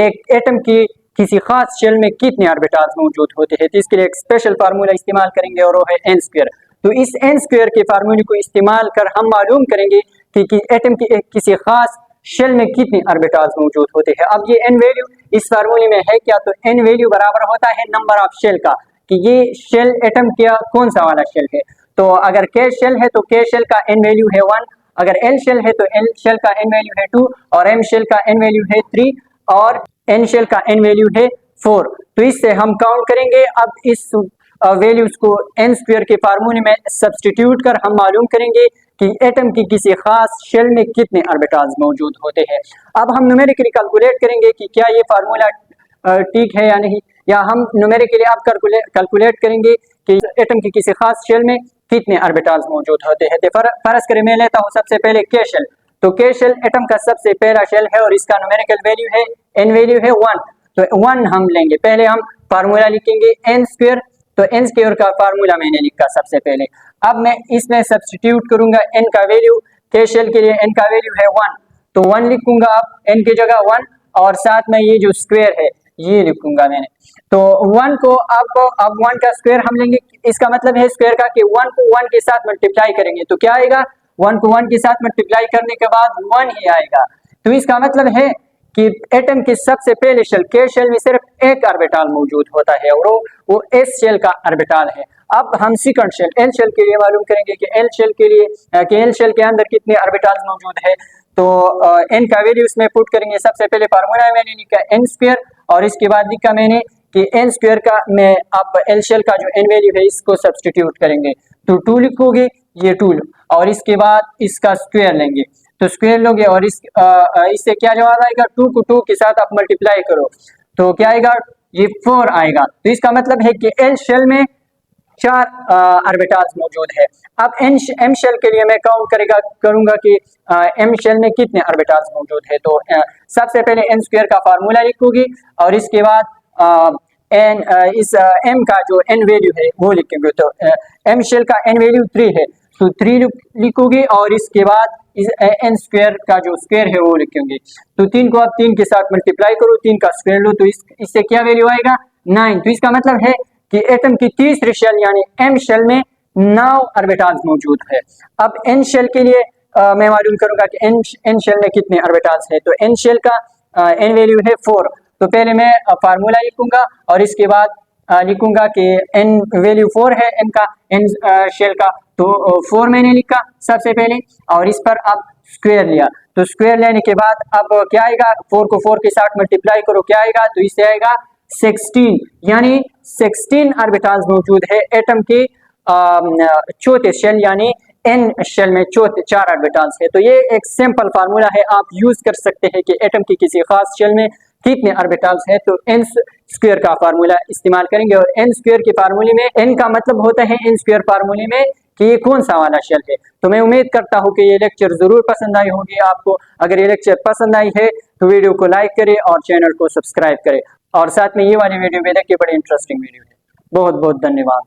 एक एटम की किसी खास शेल में कितने ऑर्बिटल्स मौजूद होते हैं। तो इसके लिए एक स्पेशल फार्मूला इस्तेमाल करेंगे और वो है n स्क्वायर। तो इस n स्क्वायर के फार्मूले को इस्तेमाल कर हम मालूम करेंगे कि एटम की किसी खास शेल में कितने ऑर्बिटल्स मौजूद होते हैं। अब ये n वैल्यू इस फार्मूले में है क्या, तो n वैल्यू बराबर होता है नंबर ऑफ शेल का, कि ये शेल एटम क्या कौन सा वाला शेल है। तो अगर k शेल है तो k शेल का n वैल्यू है 1, अगर l शेल है तो l शेल का n वैल्यू है 2, और m शेल का n वैल्यू है 3, और n शेल का n वैल्यू है 4। तो इससे हम काउंट करेंगे। अब इस वैल्यूज को n स्क्वायर के फार्मूले में सब्स्टिट्यूट कर हम मालूम करेंगे कि एटम की किसी खास शेल में कितने ऑर्बिटल्स मौजूद होते हैं। अब हम न्यूमेरिकली कैलकुलेट करेंगे कि क्या ये फार्मूला ठीक है या नहीं, या हम न्यूमेरिकली अब कैलकुलेट करेंगे कि एटम की किसी खास शेल में कितने ऑर्बिटल्स मौजूद होते हैं। तो फर्ज करें मैं लेता हूँ सबसे पहले k शेल। तो k शेल एटम का सबसे पहला शेल है और इसका न्यूमेरिकल वैल्यू है n वैल्यू है 1। तो 1 हम लेंगे, पहले हम फार्मूला लिखेंगे n स्क्वायर। तो n स्क्वायर का फार्मूला मैंने लिखा सबसे पहले। अब मैं इसमें सब्स्टिट्यूट करूंगा n का वैल्यू, k शेल के लिए n का वैल्यू है 1, तो 1 लिखूंगा अब n की जगह 1, और साथ में ये जो स्क्वायर है ये लिखूंगा मैंने। तो 1 को अब 1 का स्क्वायर हम लेंगे, इसका मतलब है स्क्वायर का कि 1 को 1 के साथ मल्टीप्लाई करेंगे तो क्या आएगा, 1 को 1 के साथ मल्टीप्लाई करने के बाद 1 ही आएगा। तो इसका मतलब है कि एटम के सबसे पहले शेल k शेल में सिर्फ एक ऑर्बिटल मौजूद होता है और वो s शेल का ऑर्बिटल है। अब हम सेकंड शेल l शेल के लिए मालूम करेंगे कि l शेल के लिए कि l शेल के अंदर कितने ऑर्बिटल्स मौजूद है। तो n का वैल्यू इसमें पुट करेंगे। सबसे पहले फार्मूला मैंने लिखा n स्क्वायर, और इसके बाद लिखा मैंने कि n स्क्वायर का मैं अब l शेल का जो n वैल्यू है इसको सब्स्टिट्यूट करेंगे। तो 2 लिखोगे, ये 2, और इसके बाद इसका स्क्वायर लेंगे, तो स्क्वायर लोगे और इससे क्या जवाब आएगा, 2 को 2 के साथ आप मल्टीप्लाई करो तो क्या आएगा, ये 4 आएगा। तो इसका मतलब है कि l शेल में 4 ऑर्बिटल्स मौजूद है। अब m शेल के लिए मैं काउंट करूंगा कि m शेल में कितने ऑर्बिटल्स मौजूद है। तो सबसे पहले n स्क्वायर का फार्मूला लिखोगी और इसके बाद इस m का जो n वैल्यू है वो लिखेंगे। तो m शेल का n वैल्यू 3 है, तो 3 लिखोगे और इसके बाद इस n स्क्वायर का जो स्क्वायर है वो लिखेंगे। तो 3 को आप 3 के साथ मल्टीप्लाई करो, 3 का स्क्वायर लो, तो इससे क्या वैल्यू आएगा, 9। तो इसका मतलब है कि एटम की तीसरी शेल यानी m शेल में 9 ऑर्बिटल्स मौजूद है। अब n शेल के लिए मैं मालूम करूंगा कि n शेल में कितने ऑर्बिटल्स है। तो n शेल का n वैल्यू है 4। तो पहले मैं फार्मूला लिखूंगा और इसके बाद लिखूंगा कि n वैल्यू 4 है n का, n शेल का। तो 4 मैंने लिखा सबसे पहले और इस पर अब स्क्वायर लिया। तो स्क्वायर लेने के बाद अब क्या आएगा, 4 को 4 के साथ मल्टीप्लाई करो, क्या आएगा, तो इससे आएगा 16, यानी 16 ऑर्बिटल्स मौजूद है एटम के चौथे शेल यानी n शेल में चौथे 4 ऑर्बिटल्स है। तो ये एक सिंपल फार्मूला है, आप यूज कर सकते हैं कि एटम की किसी खास शेल में कितने ऑर्बिटल्स है। तो n स्क्वायर का फार्मूला इस्तेमाल करेंगे और n स्क्वायर के फार्मूले में n का मतलब होता है n स्क्वायर फार्मूले में कि ये कौन सा वाला शेल है। तो मैं उम्मीद करता हूँ कि ये लेक्चर जरूर पसंद आई होगी आपको। अगर ये लेक्चर पसंद आई है तो वीडियो को लाइक करें और चैनल को सब्सक्राइब करें, और साथ में ये वाली वीडियो भी देखिए, बड़ी इंटरेस्टिंग वीडियो है। बहुत बहुत धन्यवाद।